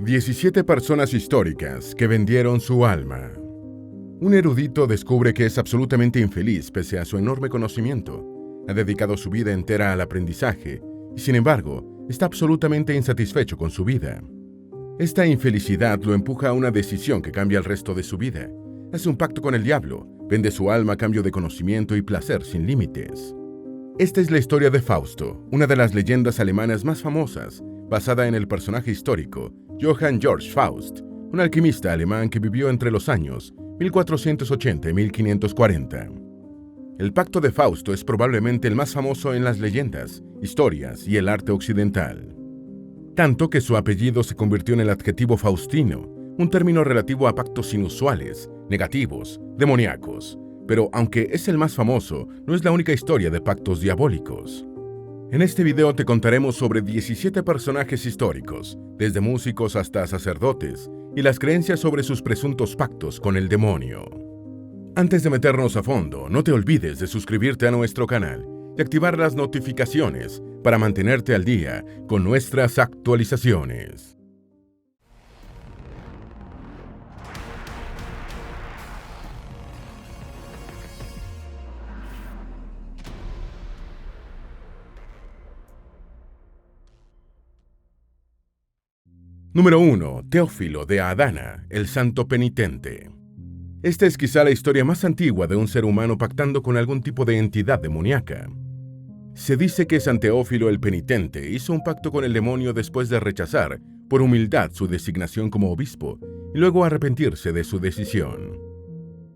17 personas históricas que vendieron su alma. Un erudito descubre que es absolutamente infeliz pese a su enorme conocimiento. Ha dedicado su vida entera al aprendizaje y, sin embargo, está absolutamente insatisfecho con su vida. Esta infelicidad lo empuja a una decisión que cambia el resto de su vida. Hace un pacto con el diablo, vende su alma a cambio de conocimiento y placer sin límites. Esta es la historia de Fausto, una de las leyendas alemanas más famosas, basada en el personaje histórico Johann Georg Faust, un alquimista alemán que vivió entre los años 1480 y 1540. El pacto de Fausto es probablemente el más famoso en las leyendas, historias y el arte occidental. Tanto que su apellido se convirtió en el adjetivo faustino, un término relativo a pactos inusuales, negativos, demoníacos. Pero aunque es el más famoso, no es la única historia de pactos diabólicos. En este video te contaremos sobre 17 personajes históricos, desde músicos hasta sacerdotes, y las creencias sobre sus presuntos pactos con el demonio. Antes de meternos a fondo, no te olvides de suscribirte a nuestro canal y activar las notificaciones para mantenerte al día con nuestras actualizaciones. Número 1. Teófilo de Adana, el santo penitente. Esta es quizá la historia más antigua de un ser humano pactando con algún tipo de entidad demoníaca. Se dice que San Teófilo el penitente hizo un pacto con el demonio después de rechazar, por humildad, su designación como obispo, y luego arrepentirse de su decisión.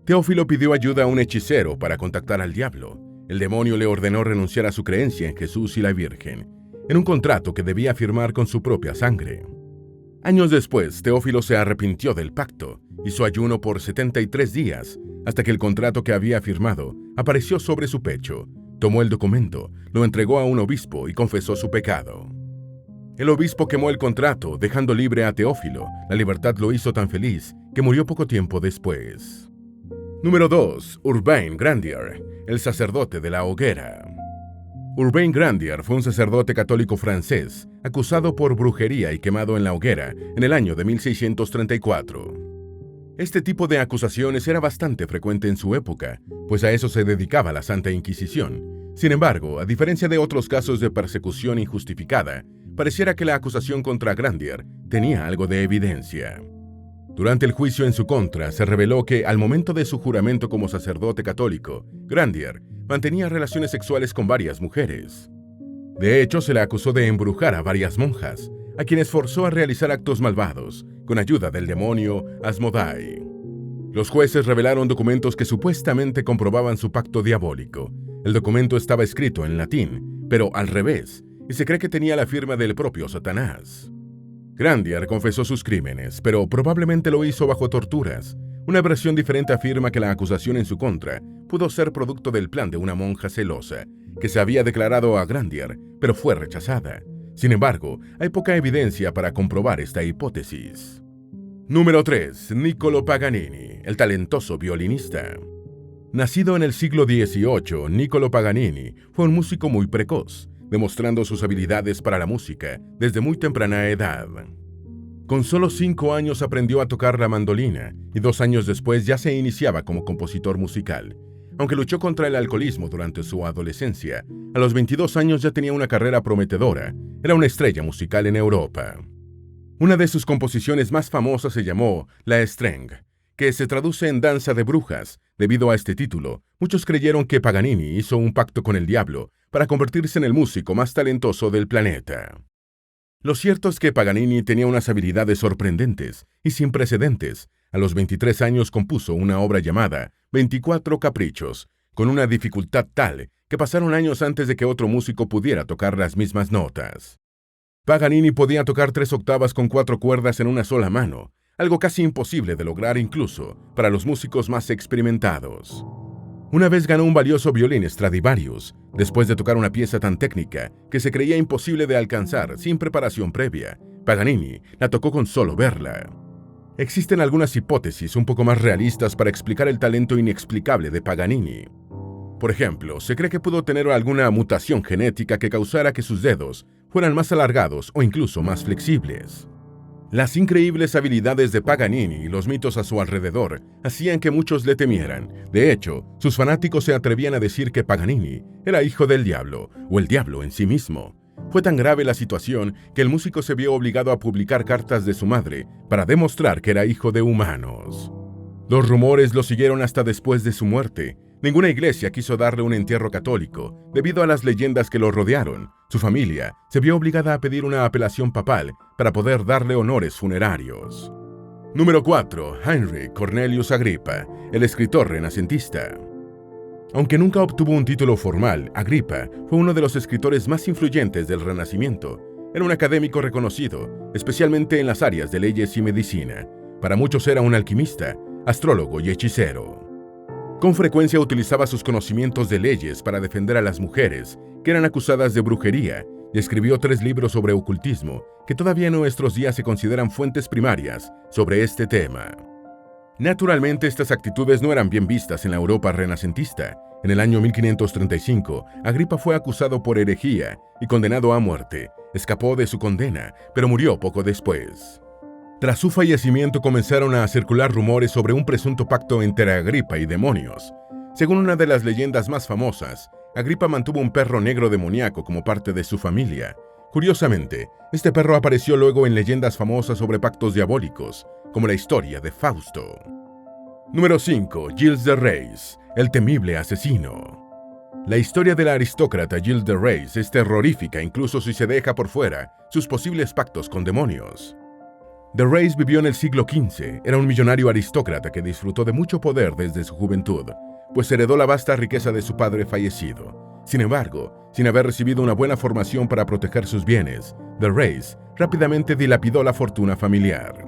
Teófilo pidió ayuda a un hechicero para contactar al diablo. El demonio le ordenó renunciar a su creencia en Jesús y la Virgen, en un contrato que debía firmar con su propia sangre. Años después, Teófilo se arrepintió del pacto, hizo ayuno por 73 días, hasta que el contrato que había firmado apareció sobre su pecho. Tomó el documento, lo entregó a un obispo y confesó su pecado. El obispo quemó el contrato, dejando libre a Teófilo. La libertad lo hizo tan feliz que murió poco tiempo después. Número 2. Urbain Grandier, el sacerdote de la hoguera. Urbain Grandier fue un sacerdote católico francés, acusado por brujería y quemado en la hoguera en el año de 1634. Este tipo de acusaciones era bastante frecuente en su época, pues a eso se dedicaba la Santa Inquisición. Sin embargo, a diferencia de otros casos de persecución injustificada, pareciera que la acusación contra Grandier tenía algo de evidencia. Durante el juicio en su contra, se reveló que, al momento de su juramento como sacerdote católico, Grandier mantenía relaciones sexuales con varias mujeres. De hecho, se le acusó de embrujar a varias monjas, a quienes forzó a realizar actos malvados, con ayuda del demonio Asmodai. Los jueces revelaron documentos que supuestamente comprobaban su pacto diabólico. El documento estaba escrito en latín, pero al revés, y se cree que tenía la firma del propio Satanás. Grandier confesó sus crímenes, pero probablemente lo hizo bajo torturas. Una versión diferente afirma que la acusación en su contra pudo ser producto del plan de una monja celosa, que se había declarado a Grandier, pero fue rechazada. Sin embargo, hay poca evidencia para comprobar esta hipótesis. Número 3. Niccolò Paganini, el talentoso violinista. Nacido en el siglo XVIII, Niccolò Paganini fue un músico muy precoz, demostrando sus habilidades para la música desde muy temprana edad. Con solo 5 años aprendió a tocar la mandolina y 2 años después ya se iniciaba como compositor musical. Aunque luchó contra el alcoholismo durante su adolescencia, a los 22 años ya tenía una carrera prometedora. Era una estrella musical en Europa. Una de sus composiciones más famosas se llamó La Streng, que se traduce en danza de brujas. Debido a este título, muchos creyeron que Paganini hizo un pacto con el diablo para convertirse en el músico más talentoso del planeta. Lo cierto es que Paganini tenía unas habilidades sorprendentes y sin precedentes. A los 23 años compuso una obra llamada 24 Caprichos, con una dificultad tal que pasaron años antes de que otro músico pudiera tocar las mismas notas. Paganini podía tocar 3 octavas con 4 cuerdas en una sola mano, algo casi imposible de lograr incluso para los músicos más experimentados. Una vez ganó un valioso violín Stradivarius, después de tocar una pieza tan técnica que se creía imposible de alcanzar sin preparación previa. Paganini la tocó con solo verla. Existen algunas hipótesis un poco más realistas para explicar el talento inexplicable de Paganini. Por ejemplo, se cree que pudo tener alguna mutación genética que causara que sus dedos fueran más alargados o incluso más flexibles. Las increíbles habilidades de Paganini y los mitos a su alrededor hacían que muchos le temieran. De hecho, sus fanáticos se atrevían a decir que Paganini era hijo del diablo, o el diablo en sí mismo. Fue tan grave la situación que el músico se vio obligado a publicar cartas de su madre para demostrar que era hijo de humanos. Los rumores lo siguieron hasta después de su muerte. Ninguna iglesia quiso darle un entierro católico debido a las leyendas que lo rodearon. Su familia se vio obligada a pedir una apelación papal para poder darle honores funerarios. Número 4. Heinrich Cornelius Agrippa, el escritor renacentista. Aunque nunca obtuvo un título formal, Agrippa fue uno de los escritores más influyentes del Renacimiento. Era un académico reconocido, especialmente en las áreas de leyes y medicina. Para muchos era un alquimista, astrólogo y hechicero. Con frecuencia utilizaba sus conocimientos de leyes para defender a las mujeres que eran acusadas de brujería y escribió 3 libros sobre ocultismo que todavía en nuestros días se consideran fuentes primarias sobre este tema. Naturalmente, estas actitudes no eran bien vistas en la Europa renacentista. En el año 1535, Agrippa fue acusado por herejía y condenado a muerte. Escapó de su condena, pero murió poco después. Tras su fallecimiento comenzaron a circular rumores sobre un presunto pacto entre Agrippa y demonios. Según una de las leyendas más famosas, Agrippa mantuvo un perro negro demoníaco como parte de su familia. Curiosamente, este perro apareció luego en leyendas famosas sobre pactos diabólicos, como la historia de Fausto. Número 5. Gilles de Rais, el temible asesino. La historia de la aristócrata Gilles de Rais es terrorífica incluso si se deja por fuera sus posibles pactos con demonios. De Rais vivió en el siglo XV, era un millonario aristócrata que disfrutó de mucho poder desde su juventud, pues heredó la vasta riqueza de su padre fallecido. Sin embargo, sin haber recibido una buena formación para proteger sus bienes, De Rais rápidamente dilapidó la fortuna familiar.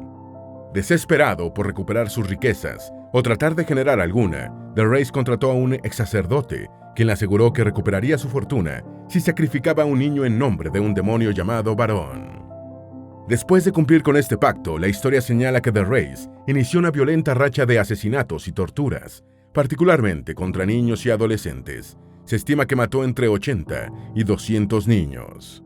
Desesperado por recuperar sus riquezas o tratar de generar alguna, De Rais contrató a un ex sacerdote, quien le aseguró que recuperaría su fortuna si sacrificaba a un niño en nombre de un demonio llamado Varón. Después de cumplir con este pacto, la historia señala que De Rais inició una violenta racha de asesinatos y torturas, particularmente contra niños y adolescentes. Se estima que mató entre 80 y 200 niños.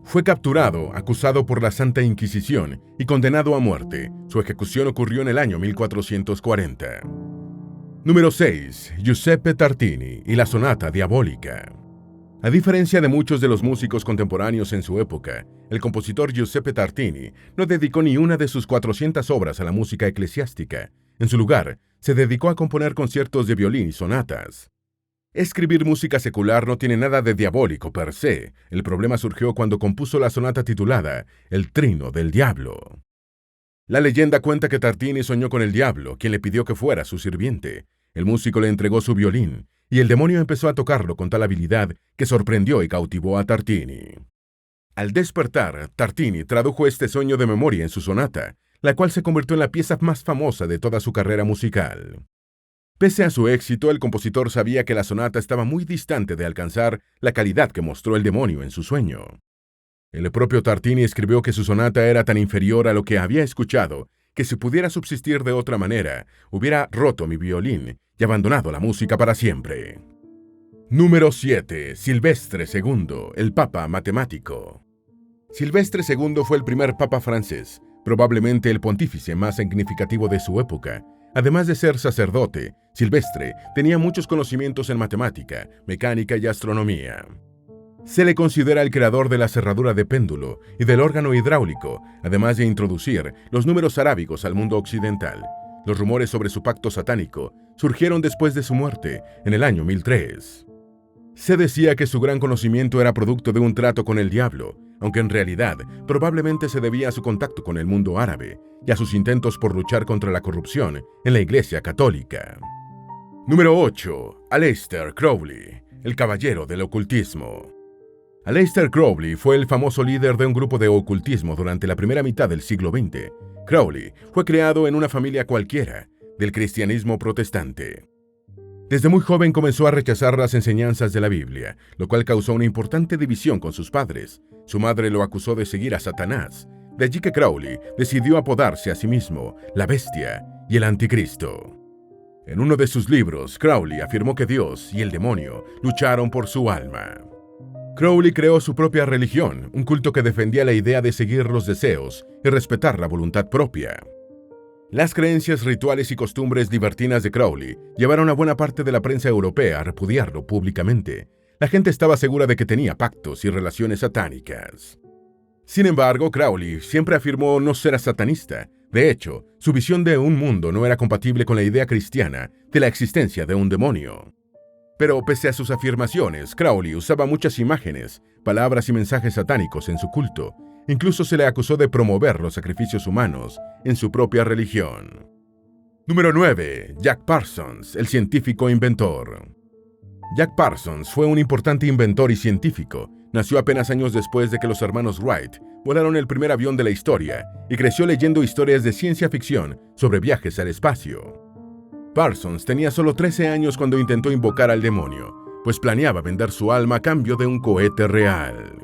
Fue capturado, acusado por la Santa Inquisición y condenado a muerte. Su ejecución ocurrió en el año 1440. Número 6. Giuseppe Tartini y la sonata diabólica. A diferencia de muchos de los músicos contemporáneos en su época, el compositor Giuseppe Tartini no dedicó ni una de sus 400 obras a la música eclesiástica. En su lugar, se dedicó a componer conciertos de violín y sonatas. Escribir música secular no tiene nada de diabólico per se. El problema surgió cuando compuso la sonata titulada El Trino del Diablo. La leyenda cuenta que Tartini soñó con el diablo, quien le pidió que fuera su sirviente. El músico le entregó su violín, y el demonio empezó a tocarlo con tal habilidad que sorprendió y cautivó a Tartini. Al despertar, Tartini tradujo este sueño de memoria en su sonata, la cual se convirtió en la pieza más famosa de toda su carrera musical. Pese a su éxito, el compositor sabía que la sonata estaba muy distante de alcanzar la calidad que mostró el demonio en su sueño. El propio Tartini escribió que su sonata era tan inferior a lo que había escuchado que si pudiera subsistir de otra manera, hubiera roto mi violín y abandonado la música para siempre. Número 7. Silvestre II, el Papa Matemático. Silvestre II fue el primer papa francés, probablemente el pontífice más significativo de su época. Además de ser sacerdote, Silvestre tenía muchos conocimientos en matemática, mecánica y astronomía. Se le considera el creador de la cerradura de péndulo y del órgano hidráulico, además de introducir los números arábigos al mundo occidental. Los rumores sobre su pacto satánico surgieron después de su muerte, en el año 1003. Se decía que su gran conocimiento era producto de un trato con el diablo, aunque en realidad probablemente se debía a su contacto con el mundo árabe y a sus intentos por luchar contra la corrupción en la Iglesia Católica. Número 8. Aleister Crowley, el caballero del ocultismo. Aleister Crowley fue el famoso líder de un grupo de ocultismo durante la primera mitad del siglo XX. Crowley fue criado en una familia cualquiera del cristianismo protestante. Desde muy joven comenzó a rechazar las enseñanzas de la Biblia, lo cual causó una importante división con sus padres. Su madre lo acusó de seguir a Satanás. De allí que Crowley decidió apodarse a sí mismo la Bestia y el Anticristo. En uno de sus libros, Crowley afirmó que Dios y el demonio lucharon por su alma. Crowley creó su propia religión, un culto que defendía la idea de seguir los deseos y respetar la voluntad propia. Las creencias rituales y costumbres libertinas de Crowley llevaron a buena parte de la prensa europea a repudiarlo públicamente. La gente estaba segura de que tenía pactos y relaciones satánicas. Sin embargo, Crowley siempre afirmó no ser satanista. De hecho, su visión de un mundo no era compatible con la idea cristiana de la existencia de un demonio. Pero pese a sus afirmaciones, Crowley usaba muchas imágenes, palabras y mensajes satánicos en su culto. Incluso se le acusó de promover los sacrificios humanos en su propia religión. Número 9. Jack Parsons, el científico inventor. Jack Parsons fue un importante inventor y científico. Nació apenas años después de que los hermanos Wright volaron el primer avión de la historia y creció leyendo historias de ciencia ficción sobre viajes al espacio. Parsons tenía solo 13 años cuando intentó invocar al demonio, pues planeaba vender su alma a cambio de un cohete real.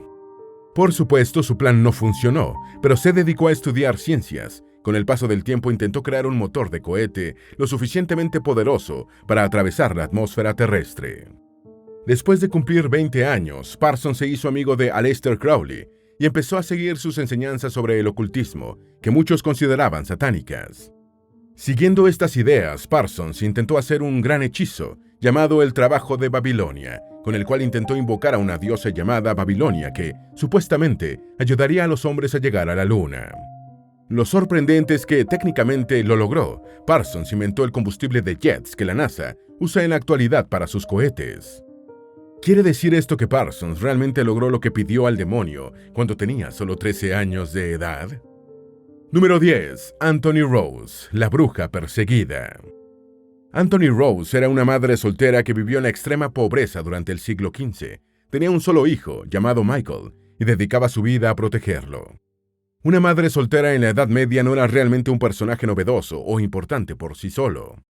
Por supuesto, su plan no funcionó, pero se dedicó a estudiar ciencias. Con el paso del tiempo intentó crear un motor de cohete lo suficientemente poderoso para atravesar la atmósfera terrestre. Después de cumplir 20 años, Parsons se hizo amigo de Aleister Crowley y empezó a seguir sus enseñanzas sobre el ocultismo, que muchos consideraban satánicas. Siguiendo estas ideas, Parsons intentó hacer un gran hechizo llamado el Trabajo de Babilonia, con el cual intentó invocar a una diosa llamada Babilonia que, supuestamente, ayudaría a los hombres a llegar a la luna. Lo sorprendente es que técnicamente lo logró. Parsons inventó el combustible de jets que la NASA usa en la actualidad para sus cohetes. ¿Quiere decir esto que Parsons realmente logró lo que pidió al demonio cuando tenía solo 13 años de edad? Número 10. Anthony Rose, la bruja perseguida. Anthony Rose era una madre soltera que vivió en la extrema pobreza durante el siglo XV. Tenía un solo hijo, llamado Michael, y dedicaba su vida a protegerlo. Una madre soltera en la Edad Media no era realmente un personaje novedoso o importante por sí solo.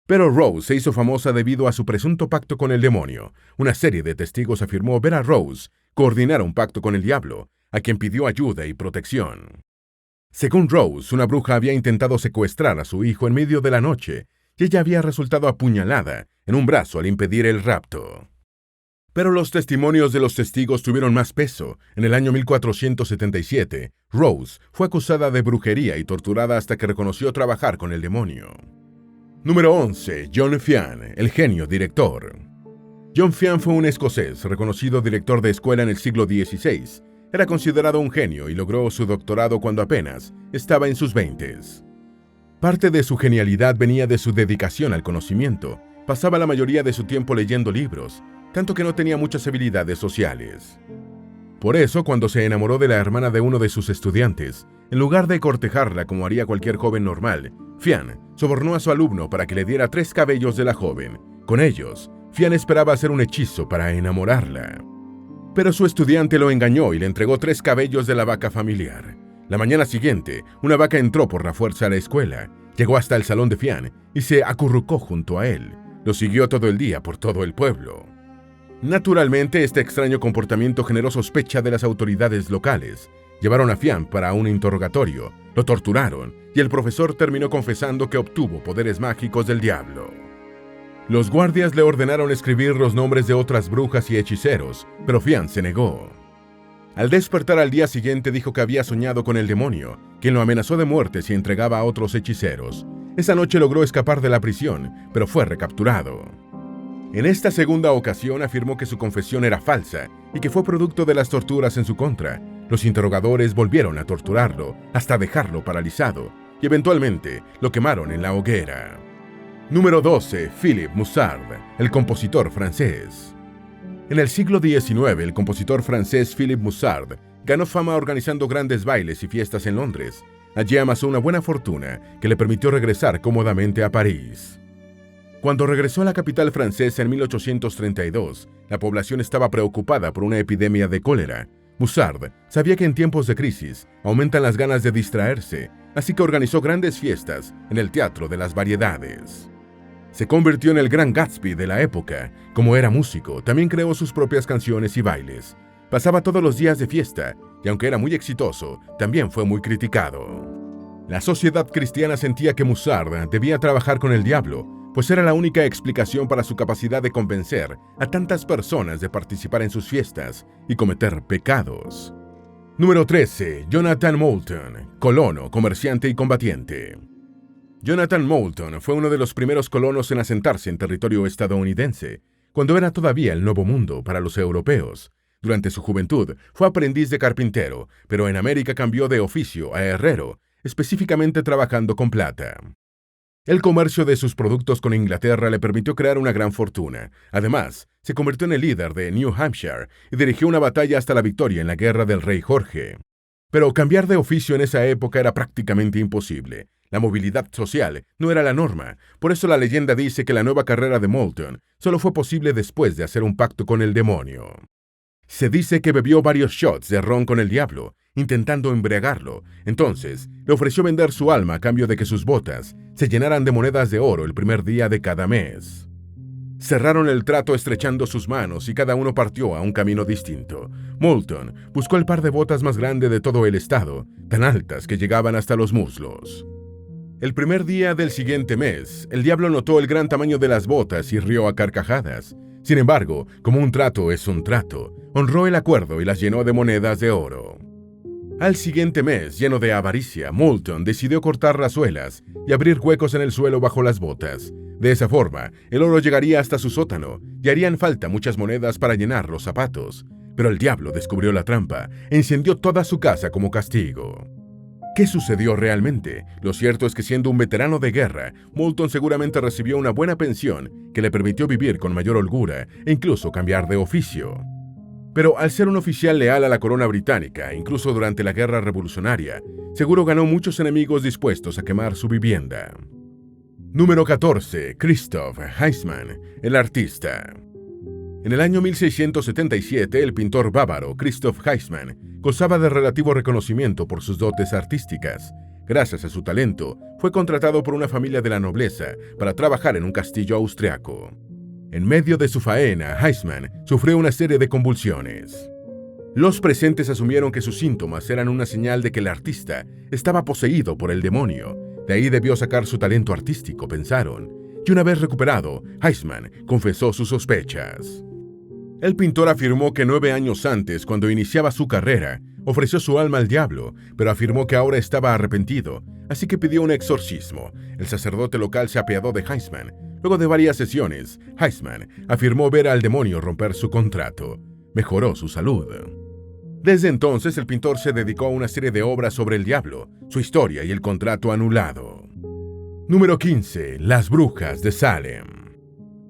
Pero Rose se hizo famosa debido a su presunto pacto con el demonio. Una serie de testigos afirmó ver a Rose coordinar un pacto con el diablo, a quien pidió ayuda y protección. Según Rose, una bruja había intentado secuestrar a su hijo en medio de la noche y ella había resultado apuñalada en un brazo al impedir el rapto. Pero los testimonios de los testigos tuvieron más peso. En el año 1477, Rose fue acusada de brujería y torturada hasta que reconoció trabajar con el demonio. Número 11. John Fian, el genio director. John Fian fue un escocés, reconocido director de escuela en el siglo XVI. Era considerado un genio y logró su doctorado cuando apenas estaba en sus 20s. Parte de su genialidad venía de su dedicación al conocimiento. Pasaba la mayoría de su tiempo leyendo libros, tanto que no tenía muchas habilidades sociales. Por eso, cuando se enamoró de la hermana de uno de sus estudiantes, en lugar de cortejarla como haría cualquier joven normal, Fian sobornó a su alumno para que le diera 3 cabellos de la joven. Con ellos, Fian esperaba hacer un hechizo para enamorarla. Pero su estudiante lo engañó y le entregó 3 cabellos de la vaca familiar. La mañana siguiente, una vaca entró por la fuerza a la escuela, llegó hasta el salón de Fian y se acurrucó junto a él. Lo siguió todo el día por todo el pueblo. Naturalmente, este extraño comportamiento generó sospecha de las autoridades locales. Llevaron a Fian para un interrogatorio, lo torturaron y el profesor terminó confesando que obtuvo poderes mágicos del diablo. Los guardias le ordenaron escribir los nombres de otras brujas y hechiceros, pero Fian se negó. Al despertar al día siguiente dijo que había soñado con el demonio, quien lo amenazó de muerte si entregaba a otros hechiceros. Esa noche logró escapar de la prisión, pero fue recapturado. En esta segunda ocasión afirmó que su confesión era falsa y que fue producto de las torturas en su contra. Los interrogadores volvieron a torturarlo hasta dejarlo paralizado y eventualmente lo quemaron en la hoguera. Número 12. Philippe Moussard, el compositor francés. En el siglo XIX, el compositor francés Philippe Moussard ganó fama organizando grandes bailes y fiestas en Londres. Allí amasó una buena fortuna que le permitió regresar cómodamente a París. Cuando regresó a la capital francesa en 1832, la población estaba preocupada por una epidemia de cólera. Moussard sabía que en tiempos de crisis aumentan las ganas de distraerse, así que organizó grandes fiestas en el Teatro de las Variedades. Se convirtió en el gran Gatsby de la época. Como era músico, también creó sus propias canciones y bailes. Pasaba todos los días de fiesta, y aunque era muy exitoso, también fue muy criticado. La sociedad cristiana sentía que Moussard debía trabajar con el diablo, pues era la única explicación para su capacidad de convencer a tantas personas de participar en sus fiestas y cometer pecados. Número 13. Jonathan Moulton, colono, comerciante y combatiente. Jonathan Moulton fue uno de los primeros colonos en asentarse en territorio estadounidense, cuando era todavía el Nuevo Mundo para los europeos. Durante su juventud fue aprendiz de carpintero, pero en América cambió de oficio a herrero, específicamente trabajando con plata. El comercio de sus productos con Inglaterra le permitió crear una gran fortuna. Además, se convirtió en el líder de New Hampshire y dirigió una batalla hasta la victoria en la guerra del rey Jorge. Pero cambiar de oficio en esa época era prácticamente imposible. La movilidad social no era la norma, por eso la leyenda dice que la nueva carrera de Moulton solo fue posible después de hacer un pacto con el demonio. Se dice que bebió varios shots de ron con el diablo, intentando embriagarlo. Entonces, le ofreció vender su alma a cambio de que sus botas se llenaran de monedas de oro el primer día de cada mes. Cerraron el trato estrechando sus manos y cada uno partió a un camino distinto. Moulton buscó el par de botas más grande de todo el estado, tan altas que llegaban hasta los muslos. El primer día del siguiente mes, el diablo notó el gran tamaño de las botas y rió a carcajadas. Sin embargo, como un trato es un trato, honró el acuerdo y las llenó de monedas de oro. Al siguiente mes, lleno de avaricia, Moulton decidió cortar las suelas y abrir huecos en el suelo bajo las botas. De esa forma, el oro llegaría hasta su sótano y harían falta muchas monedas para llenar los zapatos. Pero el diablo descubrió la trampa e incendió toda su casa como castigo. ¿Qué sucedió realmente? Lo cierto es que siendo un veterano de guerra, Moulton seguramente recibió una buena pensión que le permitió vivir con mayor holgura e incluso cambiar de oficio. Pero al ser un oficial leal a la corona británica, incluso durante la guerra revolucionaria, seguro ganó muchos enemigos dispuestos a quemar su vivienda. Número 14. Christoph Heisman, el artista. En el año 1677, el pintor bávaro Christoph Heisman gozaba de relativo reconocimiento por sus dotes artísticas. Gracias a su talento, fue contratado por una familia de la nobleza para trabajar en un castillo austriaco. En medio de su faena, Heisman sufrió una serie de convulsiones. Los presentes asumieron que sus síntomas eran una señal de que el artista estaba poseído por el demonio. De ahí debió sacar su talento artístico, pensaron. Y una vez recuperado, Heisman confesó sus sospechas. El pintor afirmó que 9 años antes, cuando iniciaba su carrera, ofreció su alma al diablo, pero afirmó que ahora estaba arrepentido, así que pidió un exorcismo. El sacerdote local se apiadó de Heisman. Luego de varias sesiones, Heisman afirmó ver al demonio romper su contrato. Mejoró su salud. Desde entonces, el pintor se dedicó a una serie de obras sobre el diablo, su historia y el contrato anulado. Número 15. Las brujas de Salem.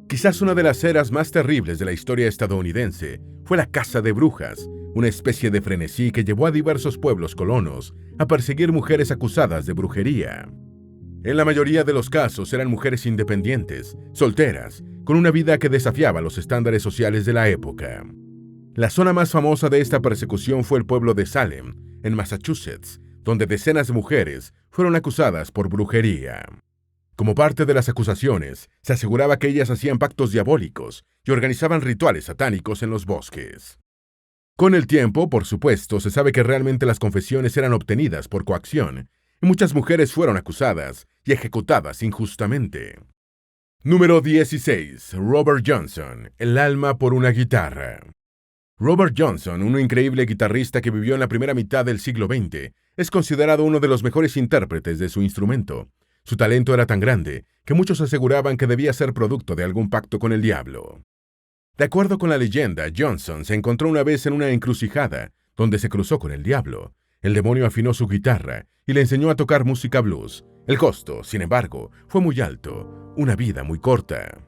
Quizás una de las eras más terribles de la historia estadounidense fue la caza de brujas, una especie de frenesí que llevó a diversos pueblos colonos a perseguir mujeres acusadas de brujería. En la mayoría de los casos eran mujeres independientes, solteras, con una vida que desafiaba los estándares sociales de la época. La zona más famosa de esta persecución fue el pueblo de Salem, en Massachusetts, donde decenas de mujeres fueron acusadas por brujería. Como parte de las acusaciones, se aseguraba que ellas hacían pactos diabólicos y organizaban rituales satánicos en los bosques. Con el tiempo, por supuesto, se sabe que realmente las confesiones eran obtenidas por coacción, y muchas mujeres fueron acusadas y ejecutadas injustamente. Número 16. Robert Johnson, el alma por una guitarra. Robert Johnson, un increíble guitarrista que vivió en la primera mitad del siglo XX, es considerado uno de los mejores intérpretes de su instrumento. Su talento era tan grande que muchos aseguraban que debía ser producto de algún pacto con el diablo. De acuerdo con la leyenda, Johnson se encontró una vez en una encrucijada donde se cruzó con el diablo. El demonio afinó su guitarra y le enseñó a tocar música blues. El costo, sin embargo, fue muy alto, una vida muy corta.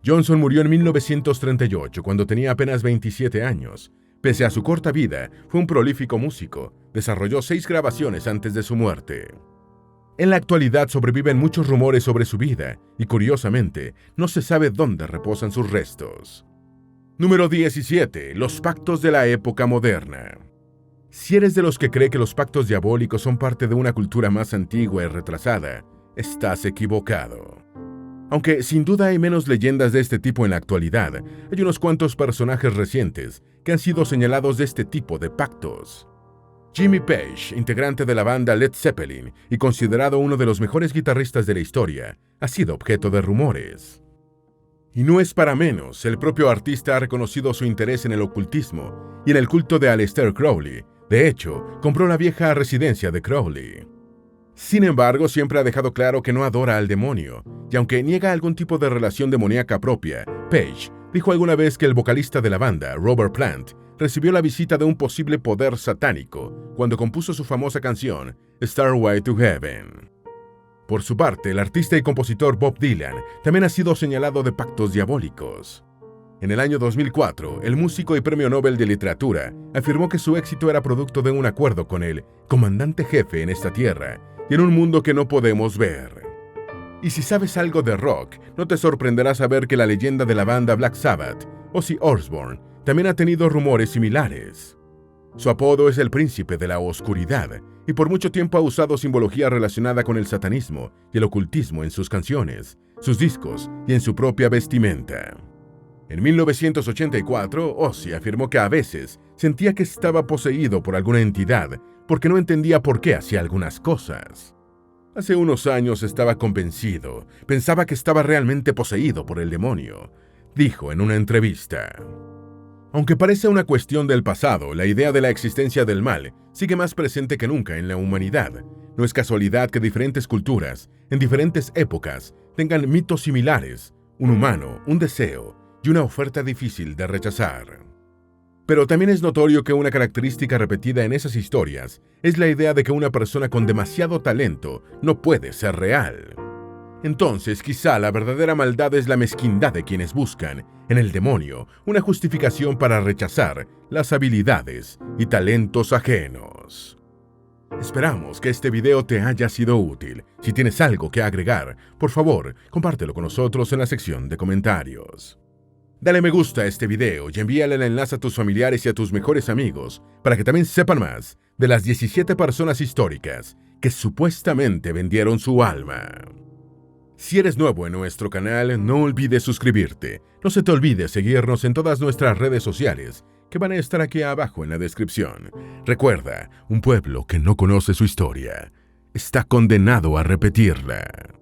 Johnson murió en 1938 cuando tenía apenas 27 años. Pese a su corta vida, fue un prolífico músico. Desarrolló 6 grabaciones antes de su muerte. En la actualidad sobreviven muchos rumores sobre su vida y, curiosamente, no se sabe dónde reposan sus restos. Número 17. Los pactos de la época moderna. Si eres de los que cree que los pactos diabólicos son parte de una cultura más antigua y retrasada, estás equivocado. Aunque sin duda hay menos leyendas de este tipo en la actualidad, hay unos cuantos personajes recientes que han sido señalados de este tipo de pactos. Jimmy Page, integrante de la banda Led Zeppelin y considerado uno de los mejores guitarristas de la historia, ha sido objeto de rumores. Y no es para menos, el propio artista ha reconocido su interés en el ocultismo y en el culto de Aleister Crowley. De hecho, compró la vieja residencia de Crowley. Sin embargo, siempre ha dejado claro que no adora al demonio, y aunque niega algún tipo de relación demoníaca propia, Page dijo alguna vez que el vocalista de la banda, Robert Plant, recibió la visita de un posible poder satánico cuando compuso su famosa canción Stairway to Heaven. Por su parte, el artista y compositor Bob Dylan también ha sido señalado de pactos diabólicos. En el año 2004, el músico y premio Nobel de Literatura afirmó que su éxito era producto de un acuerdo con el comandante jefe en esta tierra y en un mundo que no podemos ver. Y si sabes algo de rock, no te sorprenderá saber que la leyenda de la banda Black Sabbath, Ozzy Osbourne, también ha tenido rumores similares. Su apodo es el Príncipe de la Oscuridad, y por mucho tiempo ha usado simbología relacionada con el satanismo y el ocultismo en sus canciones, sus discos y en su propia vestimenta. En 1984, Ozzy afirmó que a veces sentía que estaba poseído por alguna entidad porque no entendía por qué hacía algunas cosas. Hace unos años estaba convencido, pensaba que estaba realmente poseído por el demonio, dijo en una entrevista. Aunque parece una cuestión del pasado, la idea de la existencia del mal sigue más presente que nunca en la humanidad. No es casualidad que diferentes culturas, en diferentes épocas, tengan mitos similares, un humano, un deseo y una oferta difícil de rechazar. Pero también es notorio que una característica repetida en esas historias es la idea de que una persona con demasiado talento no puede ser real. Entonces, quizá la verdadera maldad es la mezquindad de quienes buscan, en el demonio, una justificación para rechazar las habilidades y talentos ajenos. Esperamos que este video te haya sido útil. Si tienes algo que agregar, por favor, compártelo con nosotros en la sección de comentarios. Dale me gusta a este video y envíale el enlace a tus familiares y a tus mejores amigos para que también sepan más de las 17 personas históricas que supuestamente vendieron su alma. Si eres nuevo en nuestro canal, no olvides suscribirte. No se te olvide seguirnos en todas nuestras redes sociales, que van a estar aquí abajo en la descripción. Recuerda, un pueblo que no conoce su historia está condenado a repetirla.